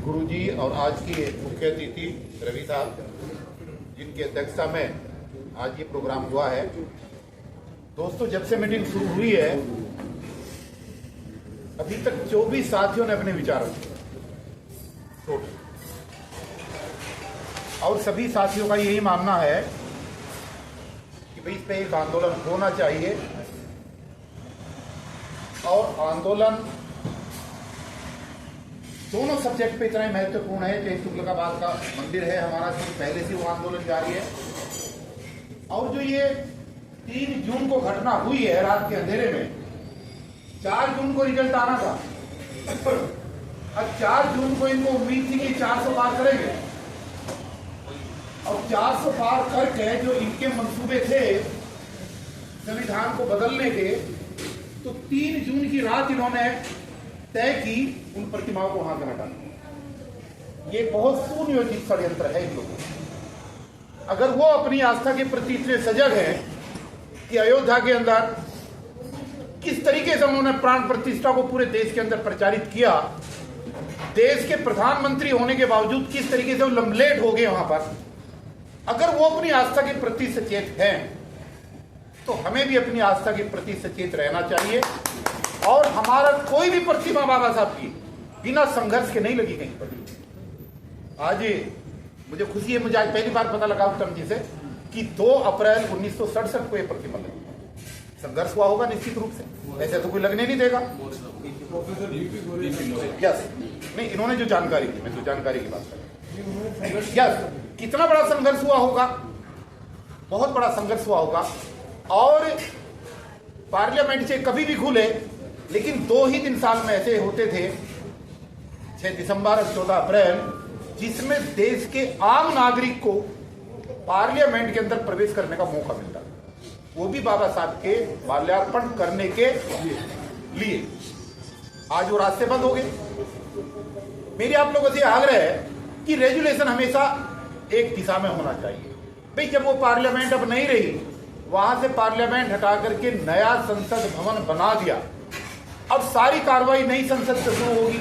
गुरुजी और आज की मुख्य अतिथि रवि साहब, जिनकी अध्यक्षता में आज ये प्रोग्राम हुआ है। दोस्तों, जब से मीटिंग शुरू हुई है अभी तक 24 साथियों ने अपने विचार रखे टोटल, और सभी साथियों का यही मानना है कि भाई इस पे एक आंदोलन होना चाहिए। और आंदोलन दोनों सब्जेक्ट पे इतना ही महत्वपूर्ण है कि तुगलकाबाद का मंदिर है हमारा, पहले से वो आंदोलन जारी है। और जो ये 3 जून को घटना हुई है रात के अंधेरे में, 4 जून को रिजल्ट आना था। अब 4 जून को इनको उम्मीद थी कि 400 पार करेंगे, और 400 पार करके जो इनके मंसूबे थे संविधान को बदलने के, तो 3 जून की रात इन्होंने तय की उन प्रतिमाओं को वहां से हटाना। ये बहुत सुनियोजित षड्यंत्र है इन लोगों का। अगर वो अपनी आस्था के प्रति इतने सजग हैं कि अयोध्या के अंदर किस तरीके से उन्होंने प्राण प्रतिष्ठा को पूरे देश के अंदर प्रचारित किया, देश के प्रधानमंत्री होने के बावजूद किस तरीके से वो लम्बलेट हो गए वहां पर, अगर वो अपनी आस्था के प्रति सचेत हैं तो हमें भी अपनी आस्था के प्रति सचेत रहना चाहिए। और हमारा कोई भी प्रतिमा बाबा साहब की बिना संघर्ष के नहीं लगी कहीं पर। आज मुझे खुशी है, मुझे आज पहली बार पता लगा उत्तम जी से कि 2 अप्रैल 1967 को यह प्रतिमा लगी। संघर्ष हुआ होगा निश्चित रूप से, ऐसे तो कोई लगने नहीं देगा। यस, नहीं, इन्होंने जो जानकारी दी, मैं जो जानकारी की बात कर रहा हूं, यस, कितना बड़ा संघर्ष हुआ होगा, बहुत बड़ा संघर्ष हुआ होगा। और पार्लियामेंट से कभी भी खुले, लेकिन 2 ही दिन साल में ऐसे होते थे, 6 दिसंबर और 14 अप्रैल, जिसमें देश के आम नागरिक को पार्लियामेंट के अंदर प्रवेश करने का मौका मिलता, वो भी बाबा साहब के माल्यार्पण करने के लिए। आज वो रास्ते बंद हो गए। मेरी आप लोगों से आग्रह है कि रेजुलेशन हमेशा एक दिशा में होना चाहिए। भाई जब वो पार्लियामेंट अब नहीं रही, वहां से पार्लियामेंट हटा करके नया संसद भवन बना दिया, अब सारी कार्रवाई नई संसद से शुरू होगी,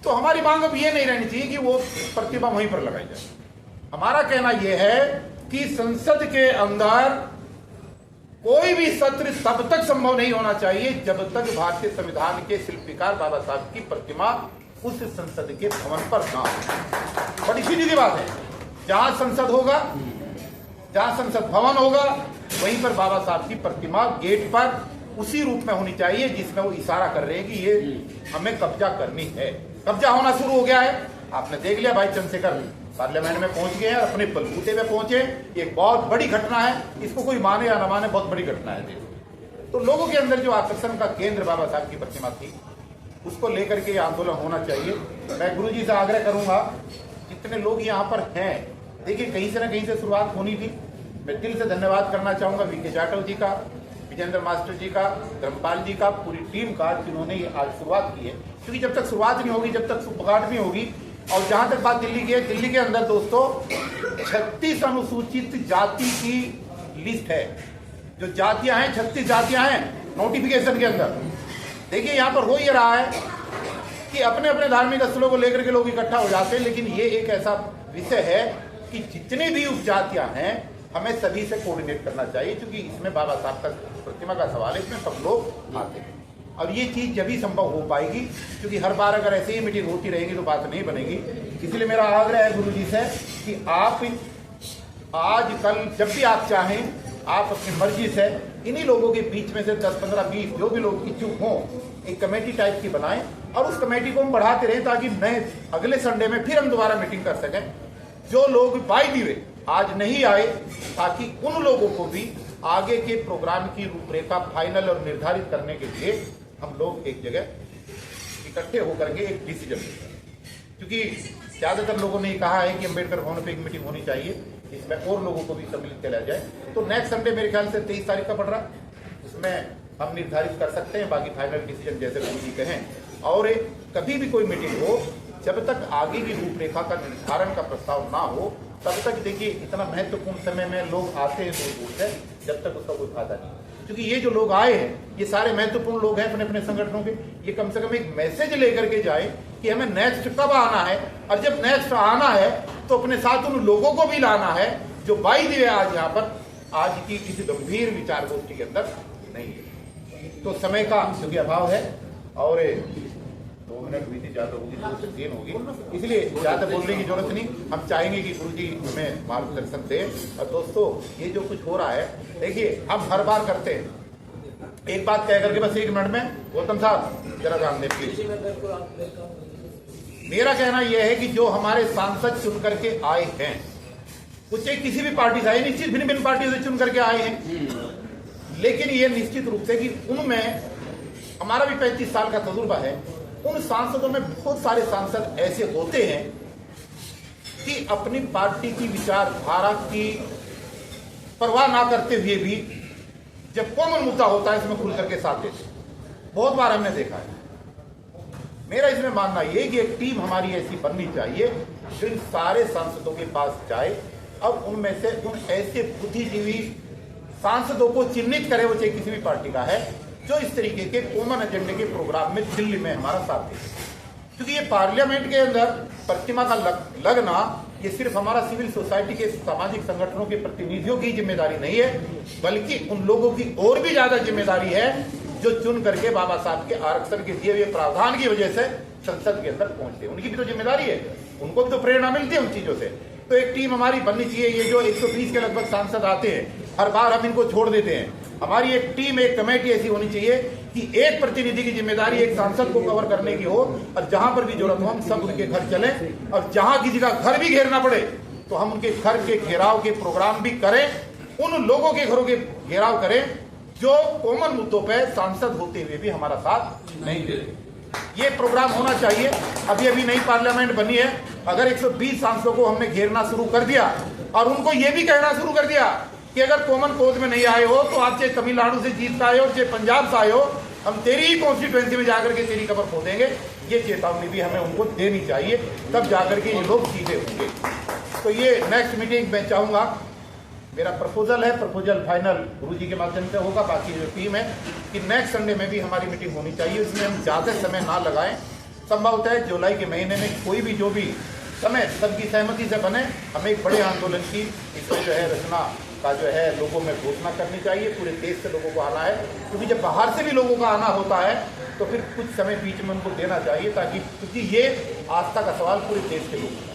तो हमारी मांग अब ये नहीं रहनी चाहिए कि वो प्रतिमा वहीं पर लगाई जाए। हमारा कहना यह है कि संसद के अंदर कोई भी सत्र तब तक संभव नहीं होना चाहिए जब तक भारतीय संविधान के शिल्पकार बाबा साहब की प्रतिमा उस संसद के भवन पर ना हो। बड़ी सीधी बात है, जहां संसद होगा, जहां संसद भवन होगा, वहीं पर बाबा साहब की प्रतिमा गेट पर उसी रूप में होनी चाहिए जिसमें वो इशारा कर रहे हैं कि ये हमें कब्जा करनी है। कब्जा होना शुरू हो गया है, आपने देख लिया। भाई चंद्रशेखर पार्लियामेंट में पहुंच गए हैं, अपने बलबूते में पहुंचे। एक बहुत बड़ी घटना है, इसको कोई माने या न माने, बहुत बड़ी घटना है। तो लोगों के अंदर जो आकर्षण का केंद्र बाबा साहब की प्रतिमा थी, उसको लेकर के आंदोलन होना चाहिए। मैं गुरु जी से आग्रह करूंगा, जितने लोग यहाँ पर हैं, देखिए कहीं से ना कहीं से शुरुआत होनी थी। मैं दिल से धन्यवाद करना चाहूंगा वीके जाटव जी का, विजेंद्र मास्टर जी का, धर्मपाल जी का, पूरी टीम का, जिन्होंने आज शुरुआत की है। क्योंकि जब तक शुरुआत नहीं होगी, जब तक सुबगाट नहीं होगी। और जहां तक बात दिल्ली की है, दिल्ली के अंदर दोस्तों 36 अनुसूचित जाति की लिस्ट है। जो जातियां हैं, 36 जातियां हैं नोटिफिकेशन के अंदर। देखिए यहाँ पर हो ये रहा है कि अपने अपने धार्मिक स्थलों को लेकर के लोग इकट्ठा हो जाते हैं, लेकिन ये एक ऐसा विषय है कि जितने भी उपजातियां हैं हमें सभी से कोऑर्डिनेट करना चाहिए, क्योंकि इसमें बाबा साहब का प्रतिमा का सवाल है, इसमें सब लोग आते हैं। और ये चीज जब ही संभव हो पाएगी, क्योंकि हर बार अगर ऐसे ही मीटिंग होती रहेगी तो बात नहीं बनेगी। इसलिए मेरा आग्रह है गुरु जी से कि आप आज कल जब भी आप चाहें, आप अपनी मर्जी से इन्हीं लोगों के बीच में से 10, 15, 20 जो भी लोग इच्छुक हों, एक कमेटी टाइप की बनाएं, और उस कमेटी को हम बढ़ाते रहें, ताकि नए अगले संडे में फिर हम दोबारा मीटिंग कर सकें। जो लोग बाय द वे आज नहीं आए, ताकि उन लोगों को भी आगे के प्रोग्राम की रूपरेखा फाइनल और निर्धारित करने के लिए हम लोग एक जगह इकट्ठे होकर के एक डिसीजन लेते हैं। क्योंकि ज्यादातर लोगों ने कहा है कि अम्बेडकर भवन पे एक मीटिंग होनी चाहिए, इसमें और लोगों को भी सम्मिलित किया जाए। तो नेक्स्ट संडे मेरे ख्याल से 23 तारीख का पड़ रहा, उसमें हम निर्धारित कर सकते हैं। बाकी फाइनल डिसीजन जैसे गुरु जी कहें। और कभी भी कोई मीटिंग हो, जब तक आगे की रूपरेखा का निर्धारण का प्रस्ताव ना हो, तब तक देखिए इतना महत्वपूर्ण समय में लोग आते हैं दूर दूर से, जब तक उसका कोई फायदा नहीं। क्योंकि ये जो लोग आए हैं ये सारे महत्वपूर्ण लोग हैं अपने अपने संगठनों के, ये कम से कम एक मैसेज लेकर के जाए कि हमें नेक्स्ट कब आना है, और जब नेक्स्ट आना है तो अपने साथ उन लोगों को भी लाना है जो बाई दी आज यहाँ पर आज की किसी गंभीर विचार गोष्ठी के अंदर नहीं है। तो समय का क्योंकि अभाव है और 2 मिनट हुई थी, ज्यादा होगी 2 से 3 होगी, इसलिए ज्यादा बोलने की जरूरत नहीं। हम चाहेंगे कि गुरु जी हमें मार्गदर्शन दे। और दोस्तों ये जो कुछ हो रहा है, देखिए हम हर बार करते हैं, एक बात कह करके बस 1 मिनट में, गौतम साहब जरा ध्यान दें प्लीज। मेरा कहना यह है कि जो हमारे सांसद चुन करके आए हैं, कुछ एक किसी भी पार्टी से आए, निश्चित भिन्न भिन्न पार्टियों से चुन करके आए हैं, लेकिन ये निश्चित रूप से कि उनमें हमारा भी 35 साल का तजुर्बा है, उन सांसदों में बहुत सारे सांसद ऐसे होते हैं कि अपनी पार्टी की विचारधारा की परवाह ना करते हुए भी जब कॉमन मुद्दा होता है इसमें खुल करके साथ देते। बहुत बार हमने देखा है। मेरा इसमें मानना यह कि एक टीम हमारी ऐसी बननी चाहिए जो इन सारे सांसदों के पास जाए और उनमें से उन ऐसे बुद्धिजीवी सांसदों को चिन्हित करे, वो चाहे किसी भी पार्टी का है, जो इस तरीके के कॉमन एजेंडे के प्रोग्राम में दिल्ली में हमारा साथ दे। क्योंकि ये पार्लियामेंट के अंदर प्रतिमा का लगना ये सिर्फ हमारा सिविल सोसाइटी के सामाजिक संगठनों के प्रतिनिधियों की जिम्मेदारी नहीं है, बल्कि उन लोगों की और भी ज्यादा जिम्मेदारी है जो चुन करके बाबा साहब के आरक्षण के दिए हुए प्रावधान की वजह से संसद के अंदर पहुंचते हैं। उनकी भी तो जिम्मेदारी है, उनको भी तो प्रेरणा मिलती है उन चीजों से। तो एक टीम हमारी बननी चाहिए। ये जो 120 के लगभग सांसद आते हैं, हर बार हम इनको छोड़ देते हैं। हमारी एक टीम, एक कमेटी ऐसी होनी चाहिए कि एक प्रतिनिधि की जिम्मेदारी एक सांसद को कवर करने की हो, और जहां पर भी जरूरत हो हम सब उनके घर चलें, और जहां किसी का घर भी घेरना पड़े तो हम उनके घर के घेराव के प्रोग्राम भी करें, उन लोगों के घरों के घेराव करें जो कॉमन मुद्दों पर सांसद होते हुए भी हमारा साथ नहीं देते। ये प्रोग्राम होना चाहिए। अभी अभी नई पार्लियामेंट बनी है, अगर 120 सांसदों को हमने घेरना शुरू कर दिया और उनको ये भी कहना शुरू कर दिया कि अगर कॉमन कोज में नहीं आए हो तो आप चाहे तमिलनाडु से जीत का आए हो, चाहे पंजाब से आए हो, हम तेरी ही कॉन्स्टिट्यूएंसी में जाकर के तेरी कबर खोदेंगे। ये चेतावनी भी हमें उनको देनी चाहिए, तब जाकर के ये लोग सीधे होंगे। तो ये नेक्स्ट मीटिंग मैं चाहूंगा, मेरा प्रपोजल है, प्रपोजल फाइनल गुरुजी के माध्यम से होगा। बाकी जो टीम है कि नेक्स्ट संडे में भी हमारी मीटिंग होनी चाहिए, इसमें हम ज्यादा समय ना लगाएं। संभवतः है जुलाई के महीने में कोई भी जो भी समय सबकी सहमति से बने, हमें एक बड़े आंदोलन की इसमें जो है रचना का जो है लोगों में घोषणा करनी चाहिए। पूरे देश से लोगों को आना है, क्योंकि जब बाहर से भी लोगों का आना होता है तो फिर कुछ समय बीच में उनको देना चाहिए, ताकि क्योंकि ये आस्था का सवाल पूरे देश के लोगों का।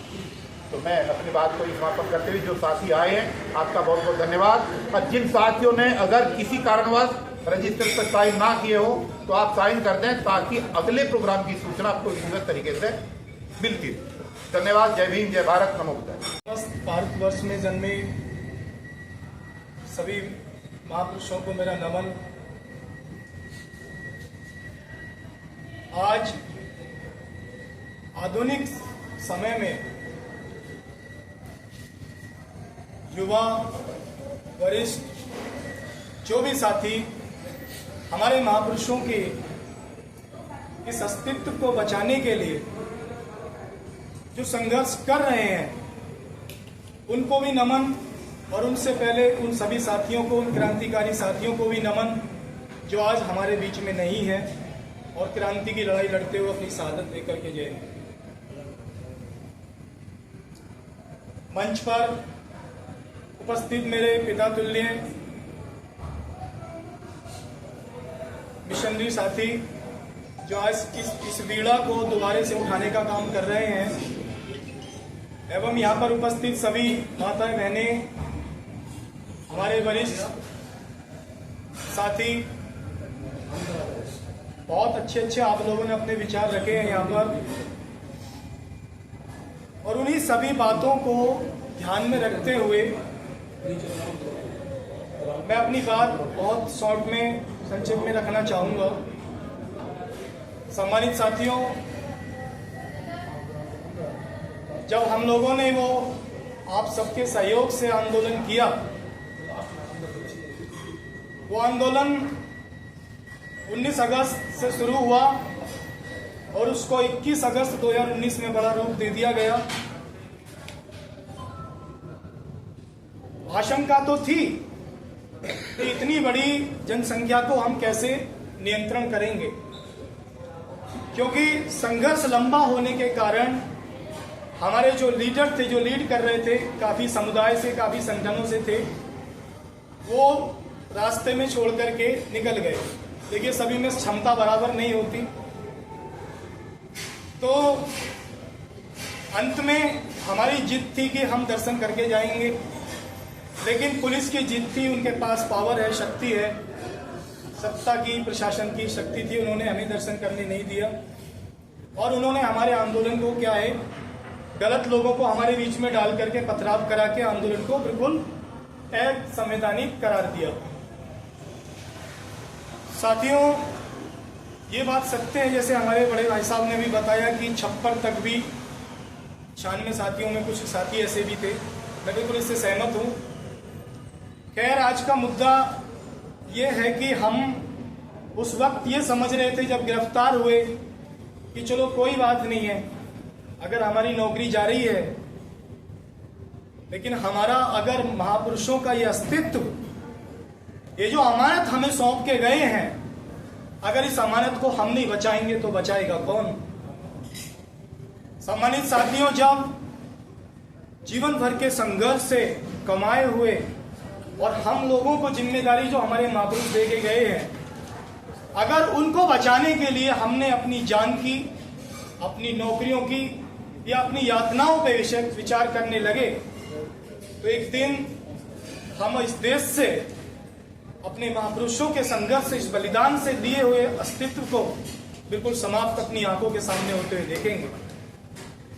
तो मैं अपनी बात को समापन करते हुए जो साथी आए हैं आपका बहुत बहुत धन्यवाद। और जिन साथियों ने अगर किसी कारणवश रजिस्टर पर साइन ना किए हो तो आप साइन कर दें, ताकि अगले प्रोग्राम की सूचना आपको विधिवत तरीके से मिलती रहे। धन्यवाद। जय भीम, जय भारत, नमो बुद्धाय। भारतवर्ष में जन्मे सभी महापुरुषों को मेरा नमन। आज आधुनिक समय में युवा, वरिष्ठ, जो भी साथी हमारे महापुरुषों के इस अस्तित्व को बचाने के लिए जो संघर्ष कर रहे हैं उनको भी नमन, और उनसे पहले उन सभी साथियों को, उन क्रांतिकारी साथियों को भी नमन जो आज हमारे बीच में नहीं है और क्रांति की लड़ाई लड़ते हुए अपनी शहादत लेकर के गए। मंच पर उपस्थित मेरे पिता तुल्य मिशनरी साथी जो आज इस बीड़ा को दोबारे से उठाने का काम कर रहे हैं, एवं यहाँ पर उपस्थित सभी माताएं बहनें, हमारे वरिष्ठ साथी, बहुत अच्छे आप लोगों ने अपने विचार रखे हैं यहाँ पर, और उन्हीं सभी बातों को ध्यान में रखते हुए मैं अपनी बात बहुत शॉर्ट में, संक्षेप में रखना चाहूंगा। सम्मानित साथियों, जब हम लोगों ने वो आप सबके सहयोग से आंदोलन किया, वो आंदोलन 19 अगस्त से शुरू हुआ और उसको 21 अगस्त 2019 में बड़ा रूप दे दिया गया। आशंका तो थी कि इतनी बड़ी जनसंख्या को हम कैसे नियंत्रण करेंगे, क्योंकि संघर्ष लंबा होने के कारण हमारे जो लीडर थे, जो लीड कर रहे थे, काफी समुदाय से, काफी संगठनों से थे, वो रास्ते में छोड़ करके निकल गए। देखिए, सभी में क्षमता बराबर नहीं होती, तो अंत में हमारी जिद थी कि हम दर्शन करके जाएंगे, लेकिन पुलिस की जिद थी, उनके पास पावर है, शक्ति है, सत्ता की, प्रशासन की शक्ति थी, उन्होंने हमें दर्शन करने नहीं दिया और उन्होंने हमारे आंदोलन को क्या है, गलत लोगों को हमारे बीच में डाल करके पथराव करा के आंदोलन को बिल्कुल असंवैधानिक करार दिया। साथियों, ये बात सत्य है, जैसे हमारे बड़े भाई साहब ने भी बताया कि छप्पर तक भी 96 साथियों में कुछ साथी ऐसे भी थे, मैं बिल्कुल इससे सहमत हूँ। खैर, आज का मुद्दा ये है कि हम उस वक्त ये समझ रहे थे जब गिरफ्तार हुए कि चलो कोई बात नहीं है, अगर हमारी नौकरी जा रही है, लेकिन हमारा अगर महापुरुषों का ये अस्तित्व, ये जो अमानत हमें सौंप के गए हैं, अगर इस अमानत को हम नहीं बचाएंगे तो बचाएगा कौन। सम्मानित साथियों, जब जीवन भर के संघर्ष से कमाए हुए और हम लोगों को जिम्मेदारी जो हमारे महापुरुष दे के गए हैं, अगर उनको बचाने के लिए हमने अपनी जान की, अपनी नौकरियों की या अपनी यातनाओं पे विचार करने लगे, तो एक दिन हम इस देश से, अपने महापुरुषों के संघर्ष से, इस बलिदान से दिए हुए अस्तित्व को बिल्कुल समाप्त अपनी आंखों के सामने होते हुए देखेंगे।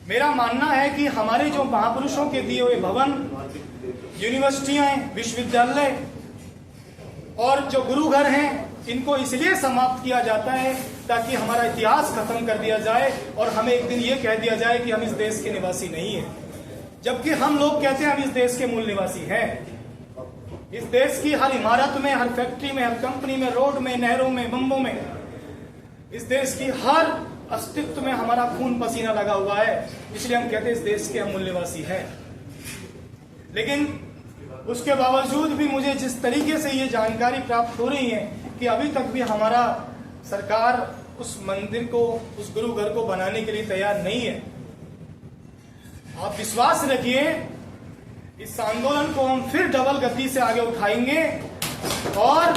मेरा मानना है कि हमारे जो महापुरुषों के दिए हुए भवन, यूनिवर्सिटियां, विश्वविद्यालय और जो गुरु घर हैं, इनको इसलिए समाप्त किया जाता है ताकि हमारा इतिहास खत्म कर दिया जाए और हमें एक दिन ये कह दिया जाए कि हम इस देश के निवासी नहीं हैं, जबकि हम लोग कहते हैं हम इस देश के मूल निवासी हैं। इस देश की हर इमारत में, हर फैक्ट्री में, हर कंपनी में, रोड में, नहरों में, बम्बों में, इस देश की हर अस्तित्व में हमारा खून पसीना लगा हुआ है, इसलिए हम कहते हैं इस देश के हम मूल निवासी हैं। लेकिन उसके बावजूद भी मुझे जिस तरीके से ये जानकारी प्राप्त हो रही है कि अभी तक भी हमारा सरकार उस मंदिर को, उस गुरु घर को बनाने के लिए तैयार नहीं है। आप विश्वास रखिए, इस आंदोलन को हम फिर डबल गति से आगे उठाएंगे और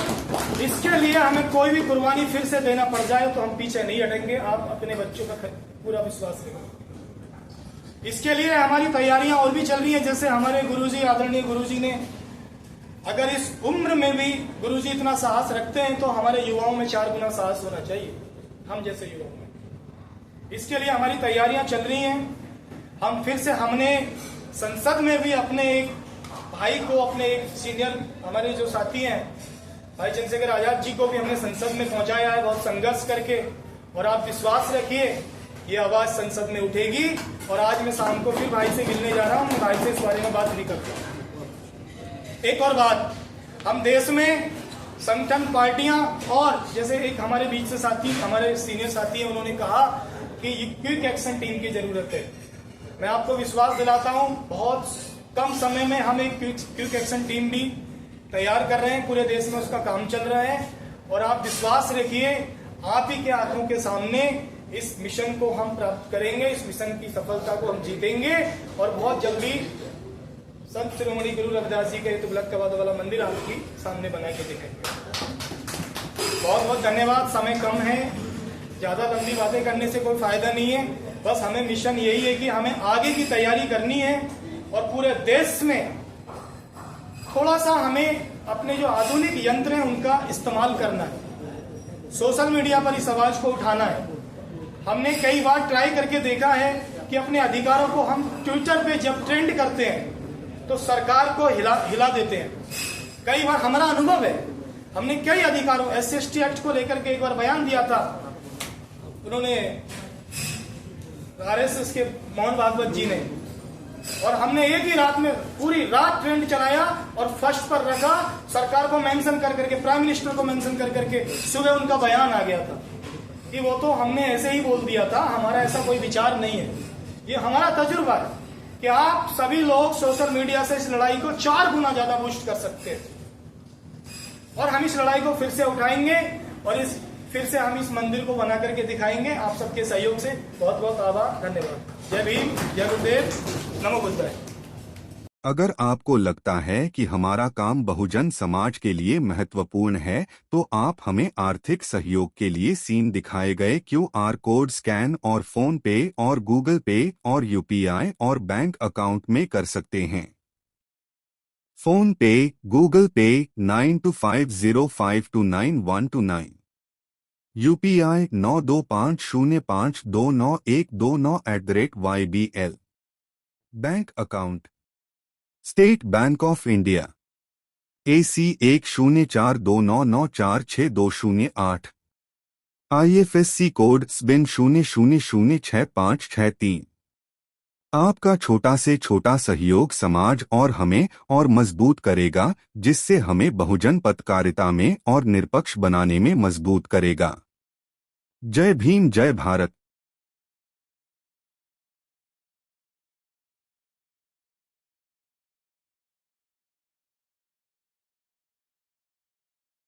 इसके लिए हमें कोई भी कुर्बानी फिर से देना पड़ जाए तो हम पीछे नहीं हटेंगे। आप अपने बच्चों का पूरा विश्वास रखें। इसके लिए हमारी तैयारियां और भी चल रही हैं। जैसे हमारे गुरुजी, आदरणीय गुरुजी ने, अगर इस उम्र में भी गुरुजी इतना साहस रखते हैं तो हमारे युवाओं में 4 गुना साहस होना चाहिए, हम जैसे युवाओं में। इसके लिए हमारी तैयारियां चल रही हैं। हम फिर से, हमने संसद में भी अपने एक भाई को, अपने एक सीनियर हमारे जो साथी हैं भाई चंद्रशेखर आजाद जी को भी हमने संसद में पहुंचाया है, बहुत संघर्ष करके। और आप विश्वास रखिए, ये आवाज संसद में उठेगी। और आज मैं शाम को फिर भाई से मिलने जा रहा हूं, मैं भाई से इस बारे में बात नहीं करता। एक और बात, हम देश में संगठन, पार्टियां, और जैसे एक हमारे बीच से साथी, हमारे सीनियर साथी हैं, उन्होंने कहा कि क्विक एक्शन टीम की जरूरत है। मैं आपको विश्वास दिलाता हूं, बहुत कम समय में हम एक क्विक एक्शन टीम भी तैयार कर रहे हैं, पूरे देश में उसका काम चल रहा है। और आप विश्वास रखिए, आप ही के आंखों के सामने इस मिशन को हम प्राप्त करेंगे, इस मिशन की सफलता को हम जीतेंगे और बहुत जल्दी संत शिरोमणि गुरु रविदास जी के तुगलक कवाद वाला मंदिर आपके सामने बना के दिखाएंगे। बहुत बहुत धन्यवाद। समय कम है, ज्यादा लंबी बातें करने से कोई फायदा नहीं है। बस हमें मिशन यही है कि हमें आगे की तैयारी करनी है और पूरे देश में थोड़ा सा हमें अपने जो आधुनिक यंत्र हैं उनका इस्तेमाल करना है। सोशल मीडिया पर इस आवाज को उठाना है। हमने कई बार ट्राई करके देखा है कि अपने अधिकारों को हम ट्विटर पे जब ट्रेंड करते हैं तो सरकार को हिला देते हैं। कई बार हमारा अनुभव है, हमने कई अधिकारों, SC/ST एक्ट को लेकर के एक बार बयान दिया था, उन्होंने RSS के मोहन भागवत जी ने, और हमने एक ही रात में पूरी रात ट्रेंड चलाया और फर्स्ट पर रखा, सरकार को मेंशन कर करके, प्राइम मिनिस्टर को मेंशन कर करके सुबह उनका बयान आ गया था कि वो तो हमने ऐसे ही बोल दिया था, हमारा ऐसा कोई विचार नहीं है। ये हमारा तजुर्बा है कि आप सभी लोग सोशल मीडिया से इस लड़ाई को 4 गुना ज्यादा बूस्ट कर सकते हैं। और हम इस लड़ाई को फिर से उठाएंगे और फिर से हम इस मंदिर को बना करके दिखाएंगे। आप सबके सहयोग से बहुत बहुत आभार, धन्यवाद। जय भीम, जय गुरुदेव, नमो बुद्धाय। अगर आपको लगता है कि हमारा काम बहुजन समाज के लिए महत्वपूर्ण है, तो आप हमें आर्थिक सहयोग के लिए सीन दिखाए गए QR कोड स्कैन और फोन पे और गूगल पे और UPI और बैंक अकाउंट में कर सकते हैं। फोन पे, गूगल पे 9250529129, UPI 9250529129@YBL। Bank account state bank of India AC 104299462008, IFSC code SBIN 00066563। आपका छोटा से छोटा सहयोग समाज और हमें और मजबूत करेगा, जिससे हमें बहुजन पत्रकारिता में और निष्पक्ष बनाने में मजबूत करेगा। जय भीम, जय भारत।